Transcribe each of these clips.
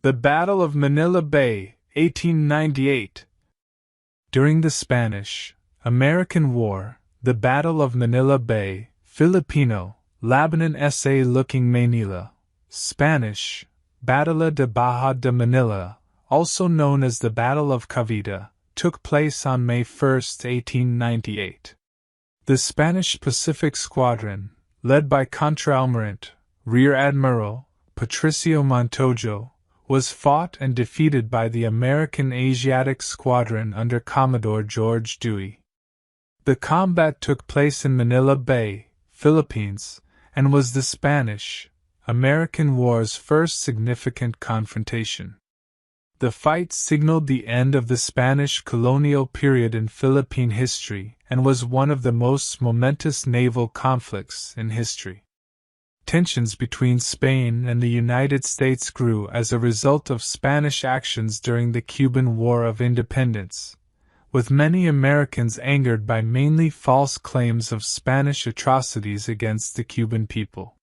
The Battle of Manila Bay, 1898. During the Spanish-American War, the Battle of Manila Bay, Filipino, Labanan sa looking Manila, Spanish, Batalla de Baja de Manila, also known as the Battle of Cavite, took place on May 1, 1898. The Spanish Pacific Squadron, led by Contraalmirante, Rear Admiral, Patricio Montojo, was fought and defeated by the American Asiatic Squadron under Commodore George Dewey. The combat took place in Manila Bay, Philippines, and was the Spanish-American War's first significant confrontation. The fight signaled the end of the Spanish colonial period in Philippine history and was one of the most momentous naval conflicts in history. Tensions between Spain and the United States grew as a result of Spanish actions during the Cuban War of Independence, with many Americans angered by mainly false claims of Spanish atrocities against the Cuban people.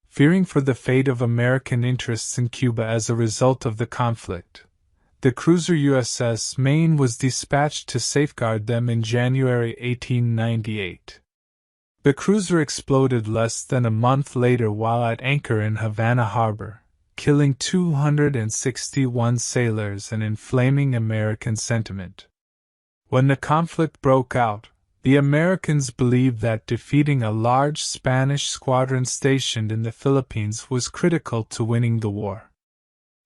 Fearing for the fate of American interests in Cuba as a result of the conflict, the cruiser USS Maine was dispatched to safeguard them in January 1898. The cruiser exploded less than a month later while at anchor in Havana Harbor, killing 261 sailors and inflaming American sentiment. When the conflict broke out, the Americans believed that defeating a large Spanish squadron stationed in the Philippines was critical to winning the war.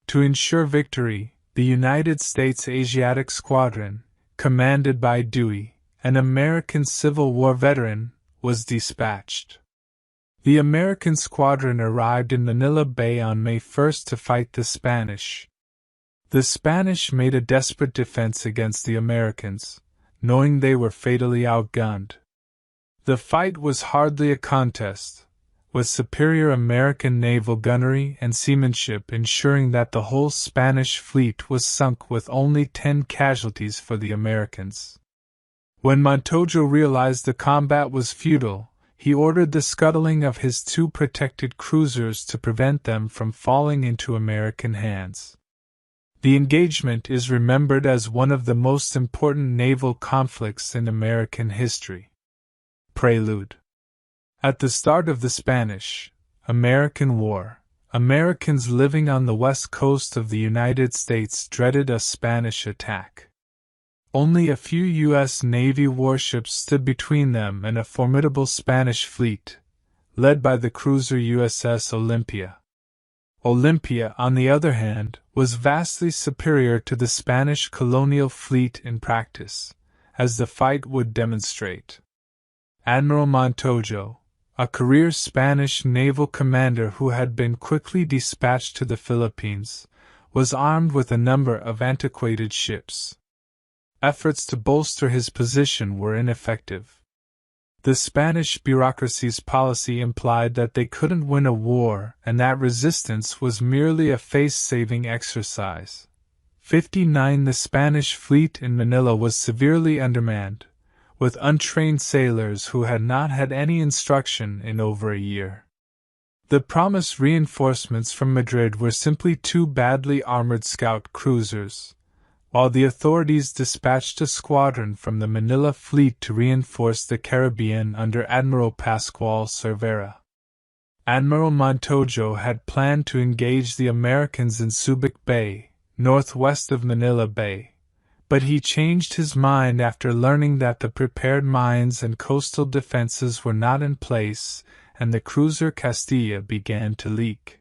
To ensure victory, the United States Asiatic Squadron, commanded by Dewey, an American Civil War veteran, was dispatched. The American squadron arrived in Manila Bay on May 1 to fight the Spanish. The Spanish made a desperate defense against the Americans, knowing they were fatally outgunned. The fight was hardly a contest, with superior American naval gunnery and seamanship ensuring that the whole Spanish fleet was sunk with only 10 casualties for the Americans. When Montojo realized the combat was futile, he ordered the scuttling of his 2 protected cruisers to prevent them from falling into American hands. The engagement is remembered as one of the most important naval conflicts in American history. Prelude. At the start of the Spanish-American War, Americans living on the west coast of the United States dreaded a Spanish attack. Only a few U.S. Navy warships stood between them and a formidable Spanish fleet, led by the cruiser USS Olympia. Olympia, on the other hand, was vastly superior to the Spanish colonial fleet in practice, as the fight would demonstrate. Admiral Montojo, a career Spanish naval commander who had been quickly dispatched to the Philippines, was armed with a number of antiquated ships. Efforts to bolster his position were ineffective. The Spanish bureaucracy's policy implied that they couldn't win a war and that resistance was merely a face-saving exercise. 59 The Spanish fleet in Manila was severely undermanned, with untrained sailors who had not had any instruction in over a year. The promised reinforcements from Madrid were simply 2 badly armored scout cruisers, while the authorities dispatched a squadron from the Manila fleet to reinforce the Caribbean under Admiral Pascual Cervera. Admiral Montojo had planned to engage the Americans in Subic Bay, northwest of Manila Bay, but he changed his mind after learning that the prepared mines and coastal defenses were not in place and the cruiser Castilla began to leak.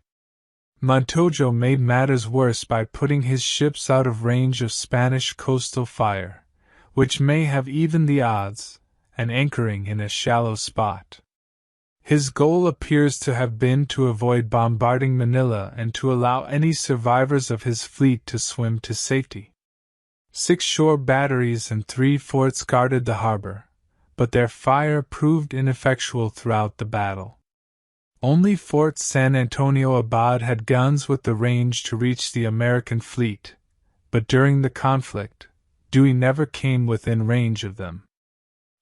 Montojo made matters worse by putting his ships out of range of Spanish coastal fire, which may have evened the odds, and anchoring in a shallow spot. His goal appears to have been to avoid bombarding Manila and to allow any survivors of his fleet to swim to safety. 6 shore batteries and 3 forts guarded the harbor, but their fire proved ineffectual throughout the battle. Only Fort San Antonio Abad had guns with the range to reach the American fleet, but during the conflict, Dewey never came within range of them.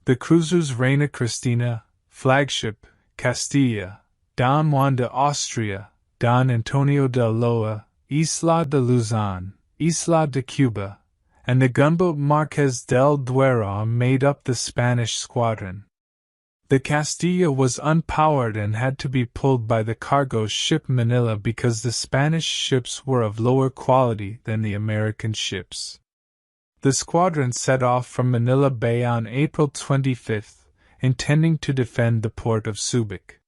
The cruisers Reina Cristina, flagship, Castilla, Don Juan de Austria, Don Antonio de Ulloa, Isla de Luzon, Isla de Cuba, and the gunboat Marquez del Duero made up the Spanish squadron. The Castilla was unpowered and had to be pulled by the cargo ship Manila because the Spanish ships were of lower quality than the American ships. The squadron set off from Manila Bay on April 25, intending to defend the port of Subic.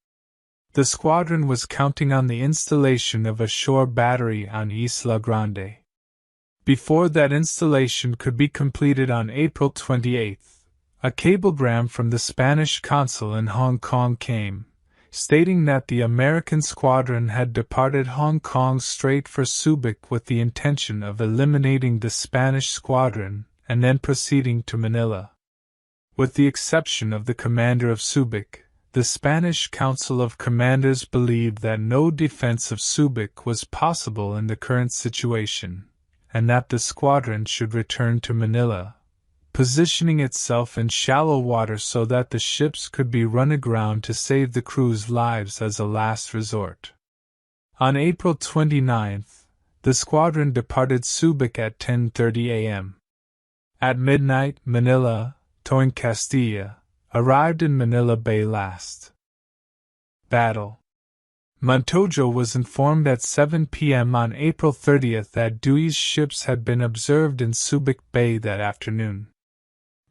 The squadron was counting on the installation of a shore battery on Isla Grande. Before that installation could be completed on April 28, a cablegram from the Spanish consul in Hong Kong came, stating that the American squadron had departed Hong Kong straight for Subic with the intention of eliminating the Spanish squadron and then proceeding to Manila. With the exception of the commander of Subic, the Spanish Council of Commanders believed that no defense of Subic was possible in the current situation, and that the squadron should return to Manila, positioning itself in shallow water so that the ships could be run aground to save the crew's lives as a last resort. On April 29, the squadron departed Subic at 10:30 a.m. At midnight, Manila, towing Castilla, arrived in Manila Bay last. Battle. Montojo was informed at 7 p.m. on April 30 that Dewey's ships had been observed in Subic Bay that afternoon.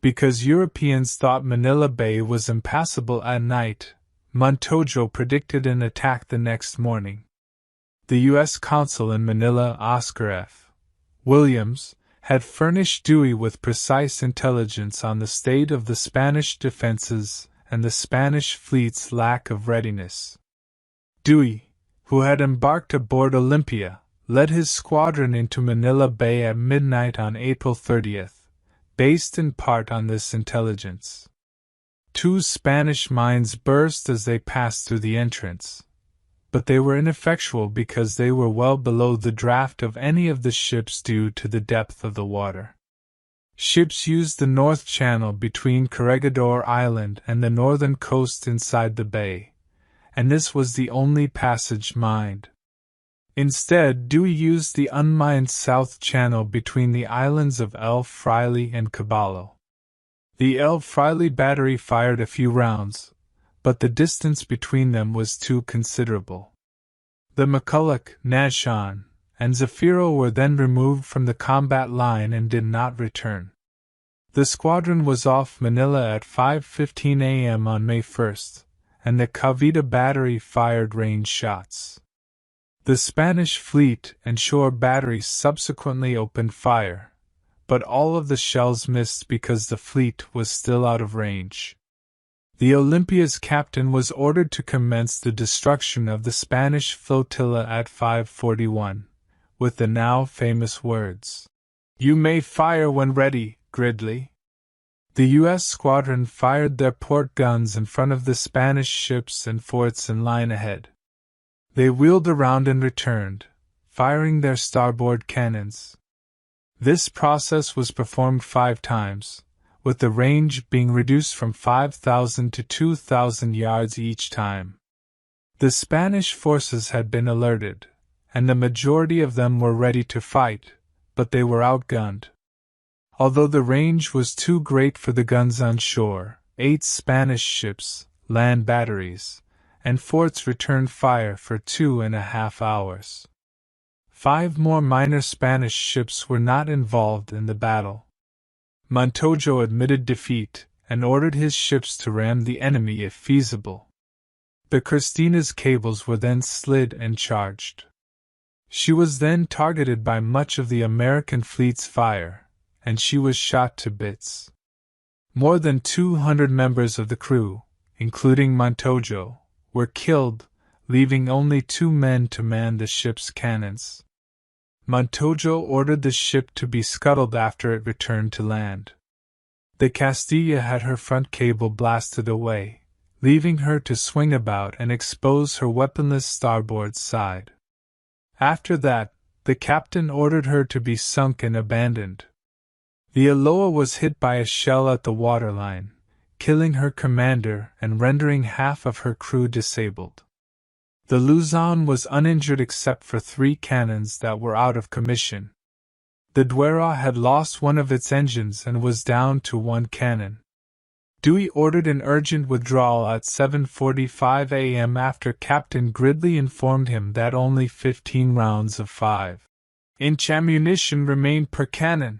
Because Europeans thought Manila Bay was impassable at night, Montojo predicted an attack the next morning. The U.S. consul in Manila, Oscar F. Williams, had furnished Dewey with precise intelligence on the state of the Spanish defenses and the Spanish fleet's lack of readiness. Dewey, who had embarked aboard Olympia, led his squadron into Manila Bay at midnight on April 30, based in part on this intelligence. 2 Spanish mines burst as they passed through the entrance, but they were ineffectual because they were well below the draft of any of the ships due to the depth of the water. Ships used the North Channel between Corregidor Island and the northern coast inside the bay, and this was the only passage mined. Instead, Dewey used the unmined South Channel between the islands of El Fraile and Caballo. The El Fraile battery fired a few rounds, but the distance between them was too considerable. The McCulloch, Nashon, and Zafiro were then removed from the combat line and did not return. The squadron was off Manila at 5:15 a.m. on May 1, and the Cavite battery fired range shots. The Spanish fleet and shore batteries subsequently opened fire, but all of the shells missed because the fleet was still out of range. The Olympia's captain was ordered to commence the destruction of the Spanish flotilla at 5:41, with the now famous words, "You may fire when ready, Gridley." The U.S. squadron fired their port guns in front of the Spanish ships and forts in line ahead. They wheeled around and returned, firing their starboard cannons. This process was performed 5 times, with the range being reduced from 5,000 to 2,000 yards each time. The Spanish forces had been alerted, and the majority of them were ready to fight, but they were outgunned. Although the range was too great for the guns on shore, 8 Spanish ships, land batteries, and forts returned fire for 2.5 hours. 5 more minor Spanish ships were not involved in the battle. Montojo admitted defeat and ordered his ships to ram the enemy if feasible. The Christina's cables were then slid and charged. She was then targeted by much of the American fleet's fire, and she was shot to bits. More than 200 members of the crew, including Montojo, were killed, leaving only 2 men to man the ship's cannons. Montojo ordered the ship to be scuttled after it returned to land. The Castilla had her front cable blasted away, leaving her to swing about and expose her weaponless starboard side. After that, the captain ordered her to be sunk and abandoned. The Aloha was hit by a shell at the waterline, killing her commander and rendering half of her crew disabled. The Luzon was uninjured except for 3 cannons that were out of commission. The Duera had lost one of its engines and was down to 1 cannon. Dewey ordered an urgent withdrawal at 7:45 a.m. after Captain Gridley informed him that only 15 rounds of 5-inch ammunition remained per cannon.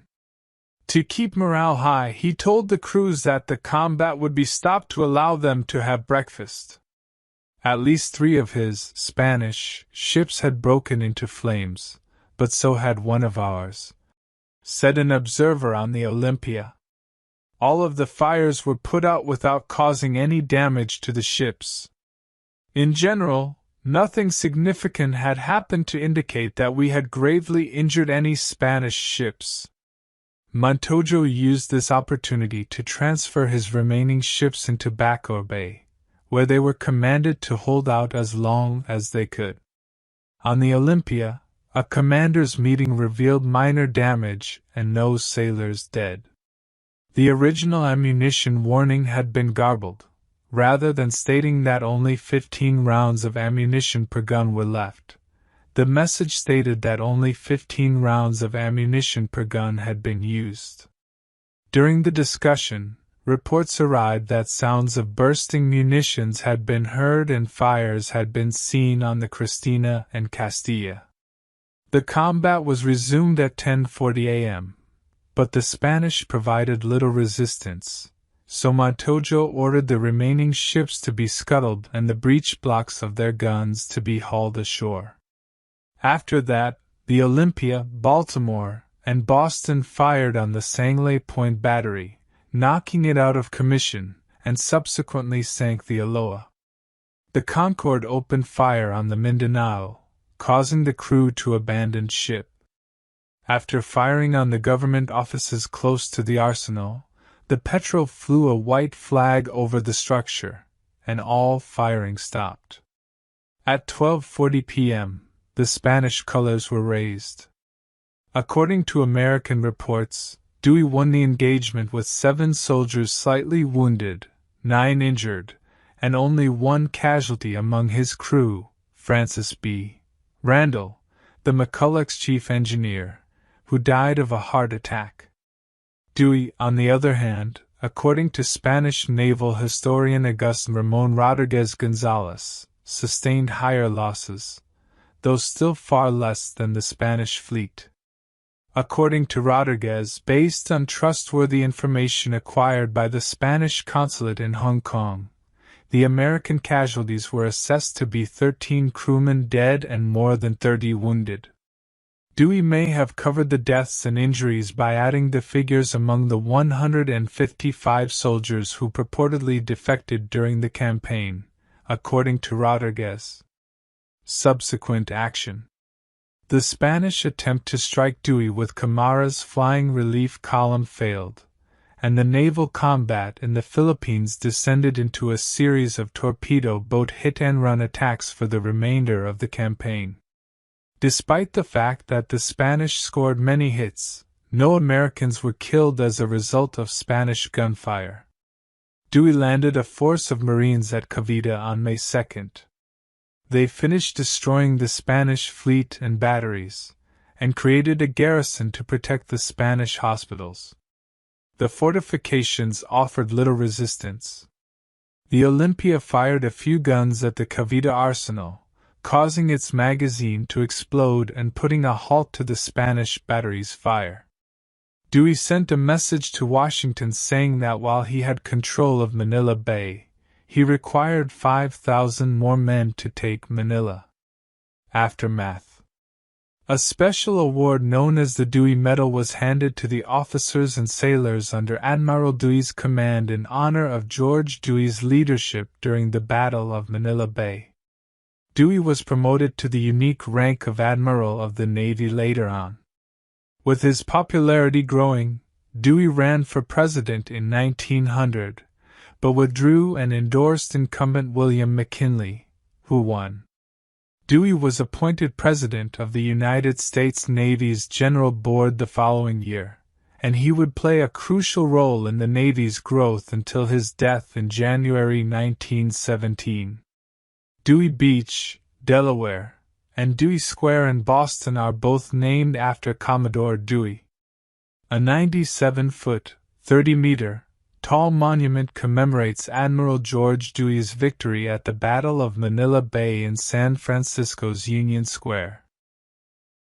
To keep morale high, he told the crews that the combat would be stopped to allow them to have breakfast. At least 3 of his Spanish ships had broken into flames, but so had one of ours, said an observer on the Olympia. All of the fires were put out without causing any damage to the ships. In general, nothing significant had happened to indicate that we had gravely injured any Spanish ships. Montojo used this opportunity to transfer his remaining ships into Bacoor Bay, where they were commanded to hold out as long as they could. On the Olympia, a commanders' meeting revealed minor damage and no sailors dead. The original ammunition warning had been garbled. Rather than stating that only 15 rounds of ammunition per gun were left, the message stated that only 15 rounds of ammunition per gun had been used. During the discussion, reports arrived that sounds of bursting munitions had been heard and fires had been seen on the Cristina and Castilla. The combat was resumed at 10:40 a.m., but the Spanish provided little resistance, so Montojo ordered the remaining ships to be scuttled and the breech blocks of their guns to be hauled ashore. After that, the Olympia, Baltimore, and Boston fired on the Sangley Point battery, knocking it out of commission, and subsequently sank the Aloha. The Concord opened fire on the Mindanao, causing the crew to abandon ship. After firing on the government offices close to the arsenal, the Petrel flew a white flag over the structure, and all firing stopped. At 12:40 p.m., the Spanish colors were raised. According to American reports, Dewey won the engagement with 7 soldiers slightly wounded, 9 injured, and only 1 casualty among his crew, Francis B. Randall, the McCulloch's chief engineer, who died of a heart attack. Dewey, on the other hand, according to Spanish naval historian Auguste Ramon Rodriguez Gonzalez, sustained higher losses, though still far less than the Spanish fleet. According to Rodriguez, based on trustworthy information acquired by the Spanish consulate in Hong Kong, the American casualties were assessed to be 13 crewmen dead and more than 30 wounded. Dewey may have covered the deaths and injuries by adding the figures among the 155 soldiers who purportedly defected during the campaign, according to Rodriguez. Subsequent action. The Spanish attempt to strike Dewey with Camara's flying relief column failed, and the naval combat in the Philippines descended into a series of torpedo boat hit-and-run attacks for the remainder of the campaign. Despite the fact that the Spanish scored many hits, no Americans were killed as a result of Spanish gunfire. Dewey landed a force of Marines at Cavite on May 2nd. They finished destroying the Spanish fleet and batteries, and created a garrison to protect the Spanish hospitals. The fortifications offered little resistance. The Olympia fired a few guns at the Cavite arsenal, causing its magazine to explode and putting a halt to the Spanish batteries' fire. Dewey sent a message to Washington saying that while he had control of Manila Bay, he required 5,000 more men to take Manila. Aftermath. A special award known as the Dewey Medal was handed to the officers and sailors under Admiral Dewey's command in honor of George Dewey's leadership during the Battle of Manila Bay. Dewey was promoted to the unique rank of Admiral of the Navy later on. With his popularity growing, Dewey ran for president in 1900, but withdrew and endorsed incumbent William McKinley, who won. Dewey was appointed president of the United States Navy's General Board the following year, and he would play a crucial role in the Navy's growth until his death in January 1917. Dewey Beach, Delaware, and Dewey Square in Boston are both named after Commodore Dewey. A 97-foot, 30-meter, tall monument commemorates Admiral George Dewey's victory at the Battle of Manila Bay in San Francisco's Union Square.